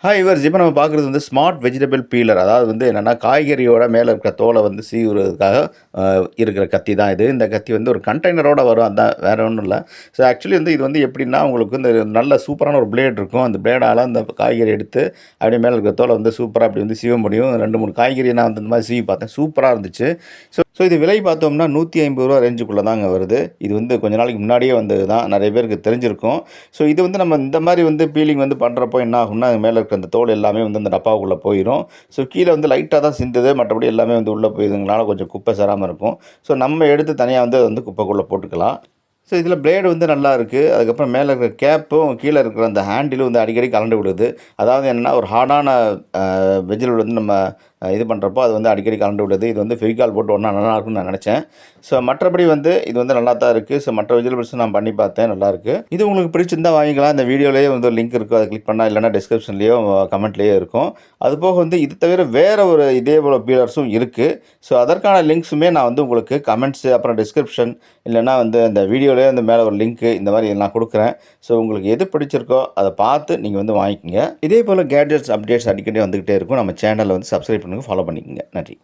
Hi viewers, இப்போ நம்ம பார்க்குறது வந்து ஸ்மார்ட் வெஜிடபிள் பீலர். அதாவது வந்து என்னன்னா, காய்கறியோட மேல இருக்கிற தோல வந்து சீவுறதுக்காக இருக்கிற கத்தி தான் இது. இந்த கத்தி வந்து ஒரு கண்டெய்னரோட வரும். அதான் வேற ஒண்ணும் இல்ல. ஸோ ஆக்சுவலி வந்து இது வந்து எப்படின்னா, உங்களுக்கு வந்து நல்ல சூப்பரான ஒரு பிளேட் இருக்கும். அந்த பிளேடால அந்த காய்கறி எடுத்து அப்படியே மேல இருக்கிற தோல வந்து சூப்பரா அப்படி வந்து சீவ முடியும். 2, 3 காய்கறி நான் வந்து இந்த மாதிரி சீவி பார்த்தேன். சூப்பரா இருந்துச்சு. ஸோ இது விலை பார்த்தோம்னா ரூ. 150 ரேஞ்சுக்குள்ள தாங்க வருது. இது வந்து கொஞ்ச நாளைக்கு முன்னாடியே வந்தது தான். நெறைய பேருக்கு தெரிஞ்சிருக்கும். ஸோ இது வந்து நம்ம இந்த மாரி வந்து பீலிங் வந்து பண்றப்போ என்ன ஆகும்னா, மேல இருக்க அந்த தோல் எல்லாமே வந்து அந்த டப்பாவுக்குள்ள போயிரும். ஸோ கீழ வந்து லைட்டா தான் சிந்துது. மற்றபடி எல்லாமே வந்து உள்ள போயிருதுங்கனால கொஞ்சம் குப்பை சேராம இருக்கும். ஸோ நம்ம எடுத்து தனியா வந்து அத வந்து குப்பைக்குள்ள போட்டுக்கலாம். ஸோ இதில பிளேடு வந்து நல்லா இருக்கு. அதுக்கப்புறம் மேல இருக்கிற கேப்பும், கீழ இருக்கிற அந்த ஹேண்டிலும் வந்து அடிக்கடி கழண்டு விடுது. அதாவது என்னன்னா, ஒரு ஹார்டான வெஜிடபிள் வந்து நம்ம இது பண்ணுறப்போ அது வந்து அடிக்கடி கழண்டு விடுது. இது வந்து ஃபெவிகால் போட்டு ஒண்ணா நல்லாயிருக்கும்னு நான் நெனச்சேன். ஸோ மற்றபடி வந்து இது வந்து நல்லா தான் இருக்கு. ஸோ மற்ற வெஜிடபிள்ஸும் நான் பண்ணி பார்த்தேன். நல்லாயிருக்கு. இது உங்களுக்கு பிடிச்சிருந்தா வாங்கிக்கலாம். இந்த வீடியோலயே வந்து ஒரு லிங்க் இருக்கும். அத கிளிக் பண்ணா இல்லன்னா டிஸ்கிரிப்ஷன்லயோ, கமெண்ட்லயோ இருக்கும். அதுபோக வந்து இது தவிர வேற ஒரு இதே போல பீலர்ஸும் இருக்கு. ஸோ அதற்கான லிங்க்ஸுமே நான் வந்து உங்களுக்கு கமெண்ட்ஸு, அப்புறம் டிஸ்கிரிப்ஷன் இல்லன்னா வந்து அந்த வீடியோலயே வந்து மேல ஒரு லிங்க்கு இந்த மாரி நான் குடுக்குறேன். ஸோ உங்களுக்கு எது பிடிச்சிருக்கோ அத பார்த்து நீங்க வந்து வாங்கிக்கங்க. இதே போல கேட்ஜெட்ஸ், அப்டேட்ஸ் அடிக்கடி வந்துகிட்டே இருக்கும். நம்ம சேனல வந்து சப்ஸ்கிரைப் பண்ணுங்க, ஃபாலோ பண்ணிக்கங்க. நன்றி.